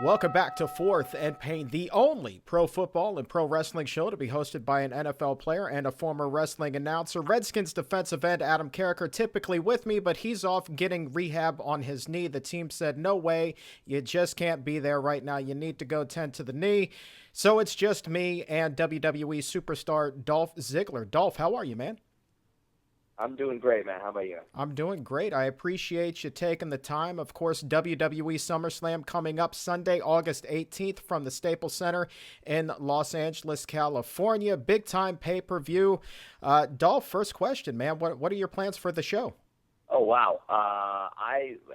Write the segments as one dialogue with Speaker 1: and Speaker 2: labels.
Speaker 1: Welcome back to Fourth and Pain, the only pro football and pro wrestling show to be hosted by an NFL player and a former wrestling announcer. Redskins defensive end Adam Carriker typically with me, but he's off getting rehab on his knee. The team said, no way, you just can't be there right now. You need to go tend to the knee. So it's just me and WWE superstar Dolph Ziggler. Dolph, how are you, man?
Speaker 2: I'm doing great, man. How about you?
Speaker 1: I'm doing great. I appreciate you taking the time. Of course, WWE SummerSlam coming up Sunday, August 18th from the Staples Center in Los Angeles, California. Big time pay-per-view. Dolph, first question, man. What are your plans for the show?
Speaker 2: Oh, wow.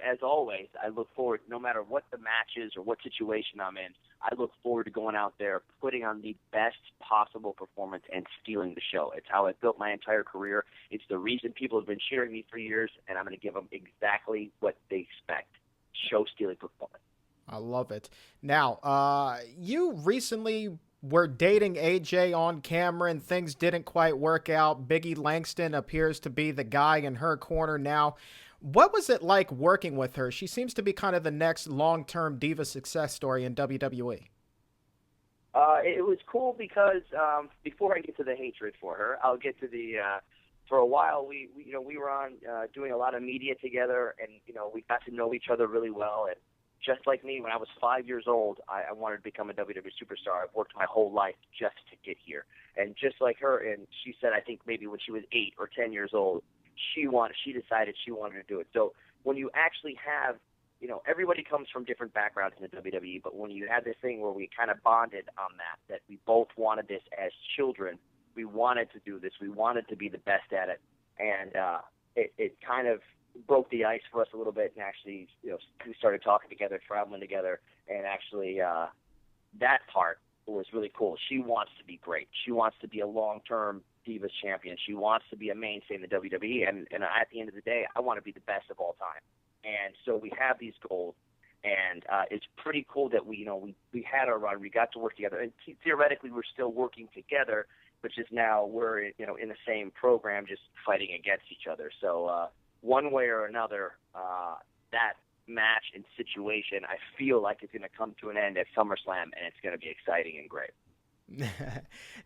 Speaker 2: As always, I look forward, no matter what the match is or what situation I'm in, I look forward to going out there, putting on the best possible performance and stealing the show. It's how I've built my entire career. It's the reason people have been cheering me for years, and I'm going to give them exactly what they expect. Show-stealing performance.
Speaker 1: I love it. Now, you recently were dating AJ on camera and things didn't quite work out. Biggie Langston appears to be the guy in her corner now. What was it like working with her? She seems to be kind of the next long-term diva success story in WWE.
Speaker 2: It was cool because before I get to the hatred for her, I'll get to the for a while we were on doing a lot of media together, and we got to know each other really well. And just like me, when I was 5 years old, I wanted to become a WWE superstar. I've worked my whole life just to get here. And just like her, and she said, I think maybe when she was 8 or 10 years old, she decided she wanted to do it. So when you actually have, everybody comes from different backgrounds in the WWE, but when you had this thing where we kind of bonded on that we both wanted this as children, we wanted to do this, we wanted to be the best at it, and it kind of broke the ice for us a little bit, and actually, we started talking together, traveling together, and actually that part was really cool. She wants to be great. She wants to be a long-term Divas champion. She wants to be a mainstay in the WWE, and at the end of the day, I want to be the best of all time. And so we have these goals, and it's pretty cool that we had our run. We got to work together, and theoretically, we're still working together, but just now we're in the same program, just fighting against each other. So one way or another, that match and situation, I feel like it's going to come to an end at SummerSlam, and it's going to be exciting and great.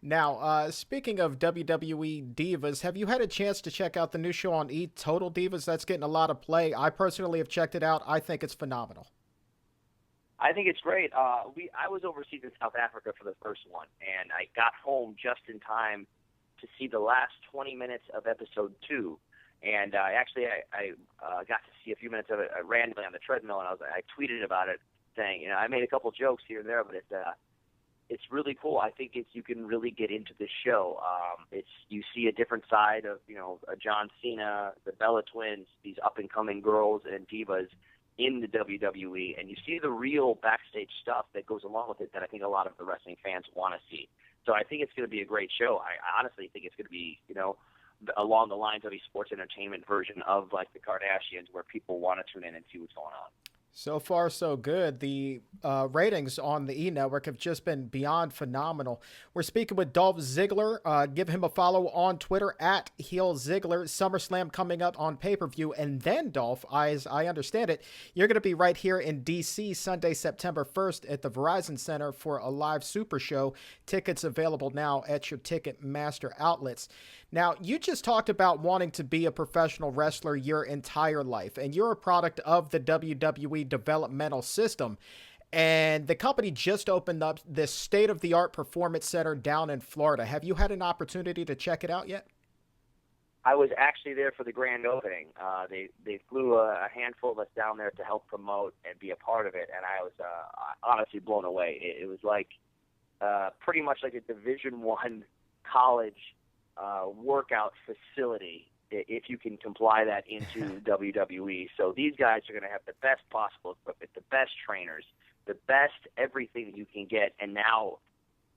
Speaker 1: Now, speaking of WWE Divas, have you had a chance to check out the new show on Total Divas? That's getting a lot of play. I personally have checked it out. I think it's phenomenal.
Speaker 2: I think it's great. I was overseas in South Africa for the first one, and I got home just in time to see the last 20 minutes of episode 2. And I got to see a few minutes of it randomly on the treadmill, and I tweeted about it, saying, I made a couple jokes here and there, but it's really cool. I think you can really get into this show. You see a different side of a John Cena, the Bella Twins, these up and coming girls and divas in the WWE, and you see the real backstage stuff that goes along with it that I think a lot of the wrestling fans want to see. So I think it's going to be a great show. I honestly think it's going to be along the lines of a sports entertainment version of like the Kardashians, where people want to tune in and see what's going on.
Speaker 1: So far, so good. The ratings on the E! Network have just been beyond phenomenal. We're speaking with Dolph Ziggler. Give him a follow on Twitter at HeelZiggler. SummerSlam coming up on pay-per-view. And then, Dolph, as I understand it, you're going to be right here in D.C. Sunday, September 1st at the Verizon Center for a live super show. Tickets available now at your Ticketmaster outlets. Now, you just talked about wanting to be a professional wrestler your entire life, and you're a product of the WWE developmental system. And the company just opened up this state-of-the-art performance center down in Florida. Have you had an opportunity to check it out yet?
Speaker 2: I was actually there for the grand opening. They flew a handful of us down there to help promote and be a part of it, and I was honestly blown away. It was like pretty much like a Division I college workout facility, if you can comply that into WWE. So these guys are going to have the best possible equipment, the best trainers, the best everything that you can get. And now,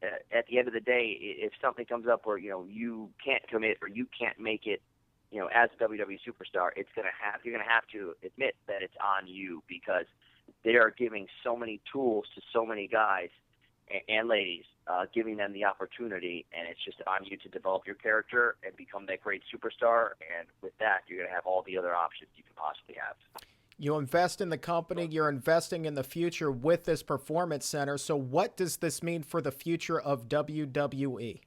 Speaker 2: at the end of the day, if something comes up where you can't commit or you can't make it, as a WWE superstar, you're going to have to admit that it's on you, because they are giving so many tools to so many guys and ladies, giving them the opportunity, and it's just on you to develop your character and become that great superstar. And with that, you're going to have all the other options you can possibly have.
Speaker 1: You invest in the company, you're investing in the future with this performance center. So what does this mean for the future of WWE?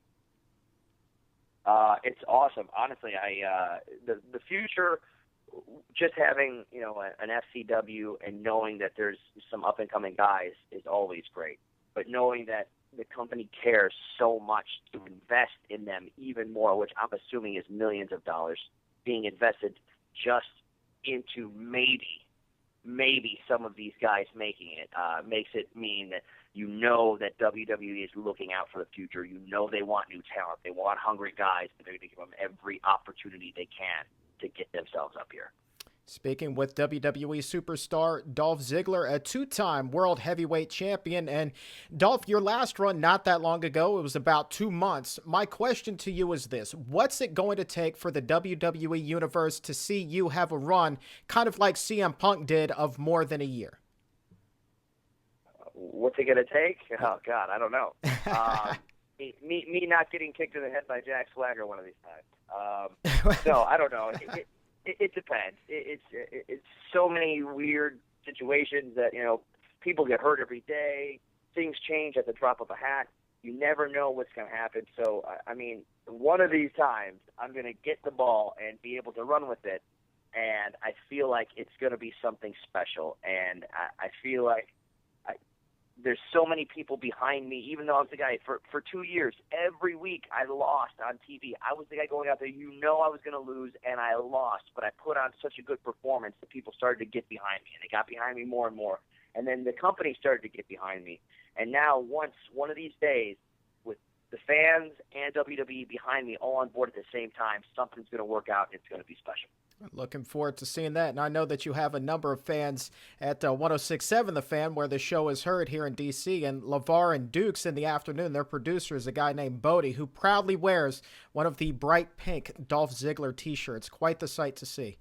Speaker 2: It's awesome. Honestly, the future, just having an FCW and knowing that there's some up and coming guys is always great. But knowing that the company cares so much to invest in them even more, which I'm assuming is millions of dollars being invested just into maybe some of these guys making it, makes it mean that that WWE is looking out for the future. They want new talent. They want hungry guys, but they're going to give them every opportunity they can to get themselves up here.
Speaker 1: Speaking with WWE superstar Dolph Ziggler, a two-time world heavyweight champion. And Dolph, your last run not that long ago, it was about 2 months. My question to you is this: what's it going to take for the WWE Universe to see you have a run kind of like CM Punk did of more than a year?
Speaker 2: What's it going to take? Oh, God, I don't know. Me not getting kicked in the head by Jack Swagger one of these times. No, I don't know. It depends. It's so many weird situations that, people get hurt every day. Things change at the drop of a hat. You never know what's going to happen. So, one of these times I'm going to get the ball and be able to run with it. And I feel like it's going to be something special. And I feel like there's so many people behind me, even though I was the guy for 2 years. Every week I lost on TV. I was the guy going out there. I was going to lose, and I lost. But I put on such a good performance that people started to get behind me, and they got behind me more and more. And then the company started to get behind me. And now one of these days, with the fans and WWE behind me all on board at the same time, something's going to work out, and it's going to be special.
Speaker 1: Looking forward to seeing that. And I know that you have a number of fans at 106.7 The Fan, where the show is heard here in D.C. And LeVar and Dukes in the afternoon, their producer is a guy named Bodie, who proudly wears one of the bright pink Dolph Ziggler T-shirts. Quite the sight to see.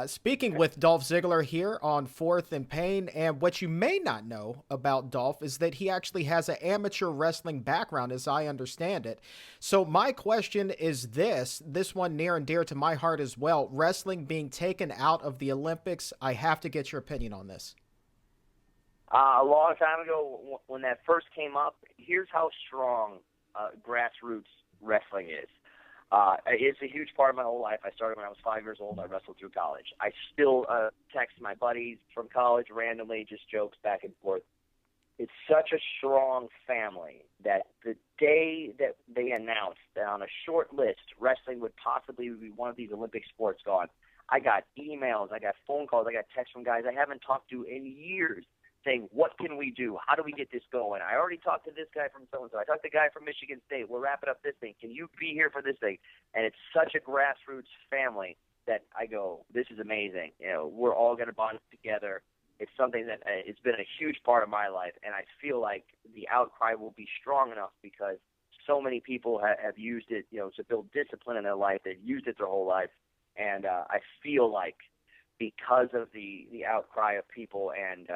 Speaker 1: Speaking with Dolph Ziggler here on Fourth and Pain, and what you may not know about Dolph is that he actually has an amateur wrestling background, as I understand it. So my question is this one near and dear to my heart as well: wrestling being taken out of the Olympics. I have to get your opinion on this.
Speaker 2: A long time ago, when that first came up, here's how strong grassroots wrestling is. It's a huge part of my whole life. I started when I was 5 years old. I wrestled through college. I still text my buddies from college randomly, just jokes back and forth. It's such a strong family that the day that they announced that on a short list, wrestling would possibly be one of these Olympic sports gone, I got emails, I got phone calls, I got texts from guys I haven't talked to in years saying, what can we do? How do we get this going? I already talked to this guy from so-and-so. I talked to the guy from Michigan State. We're wrapping up this thing. Can you be here for this thing? And it's such a grassroots family that I go, this is amazing. We're all going to bond together. It's something that it's been a huge part of my life, and I feel like the outcry will be strong enough because so many people have used it, to build discipline in their life. They've used it their whole life, and I feel like because of the outcry of people and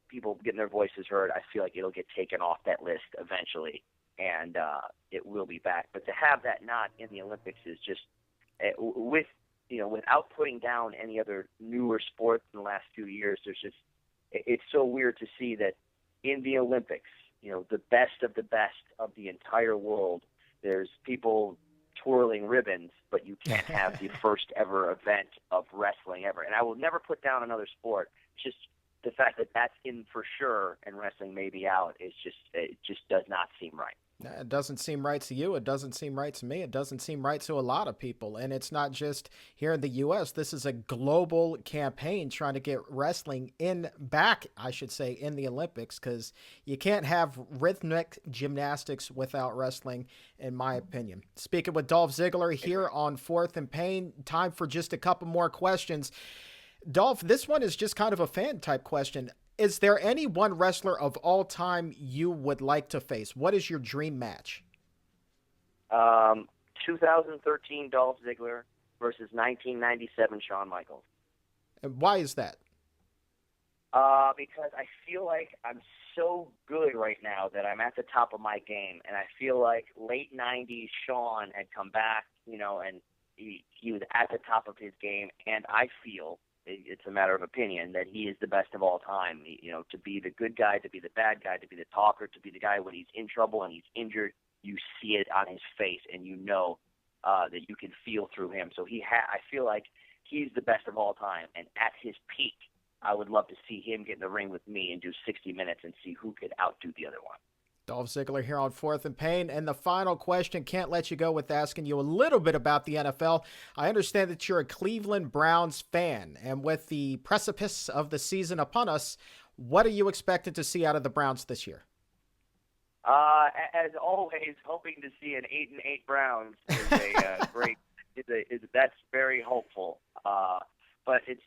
Speaker 2: people getting their voices heard, I feel like it'll get taken off that list eventually, and it will be back. But to have that not in the Olympics is just without putting down any other newer sports in the last few years. It's so weird to see that in the Olympics, the best of the entire world, there's people twirling ribbons, but you can't have the first ever event of wrestling ever. And I will never put down another sport. Just the fact that that's in for sure and wrestling may be out it just does not seem right.
Speaker 1: It doesn't seem right to you. It doesn't seem right to me. It doesn't seem right to a lot of people. And it's not just here in the U.S. This is a global campaign trying to get wrestling back, I should say, in the Olympics, because you can't have rhythmic gymnastics without wrestling, in my opinion. Speaking with Dolph Ziggler here on Fourth and Pain, time for just a couple more questions. Dolph, this one is just kind of a fan type question. Is there any one wrestler of all time you would like to face? What is your dream match?
Speaker 2: 2013 Dolph Ziggler versus 1997 Shawn Michaels.
Speaker 1: And why is that?
Speaker 2: Because I feel like I'm so good right now that I'm at the top of my game, and I feel like late 90s Shawn had come back, and he was at the top of his game, and I feel it's a matter of opinion, that he is the best of all time. You know, to be the good guy, to be the bad guy, to be the talker, to be the guy when he's in trouble and he's injured, you see it on his face, and you know that you can feel through him. So I feel like he's the best of all time, and at his peak, I would love to see him get in the ring with me and do 60 minutes and see who could outdo the other one.
Speaker 1: Dolph Ziggler here on Fourth and Pain. And the final question, can't let you go with asking you a little bit about the NFL. I understand that you're a Cleveland Browns fan, and with the precipice of the season upon us, what are you expected to see out of the Browns this year?
Speaker 2: As always, hoping to see an 8-8 Browns is a great. That's very hopeful. But it's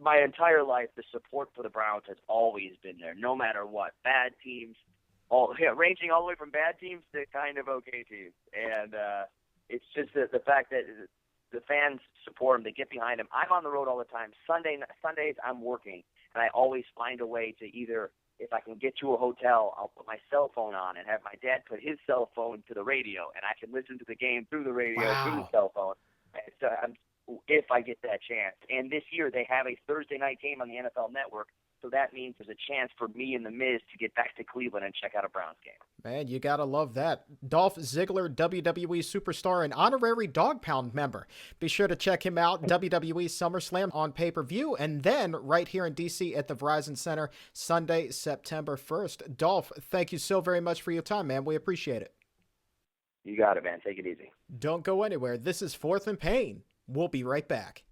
Speaker 2: my entire life, the support for the Browns has always been there, no matter what. Bad teams, ranging all the way from bad teams to kind of okay teams, and it's just the fact that the fans support him, they get behind him. I'm on the road all the time. Sundays I'm working, and I always find a way to either, if I can get to a hotel, I'll put my cell phone on and have my dad put his cell phone to the radio, and I can listen to the game through the radio, through the cell phone. And so if I get that chance. And this year they have a Thursday night game on the NFL Network, so that means there's a chance for me and The Miz to get back to Cleveland and check out a Browns game.
Speaker 1: Man, you gotta love that. Dolph Ziggler, WWE superstar and honorary Dog Pound member. Be sure to check him out, WWE SummerSlam on pay-per-view, and then right here in D.C. at the Verizon Center, Sunday, September 1st. Dolph, thank you so very much for your time, man. We appreciate it.
Speaker 2: You got it, man. Take it easy.
Speaker 1: Don't go anywhere. This is Fourth and Pain. We'll be right back.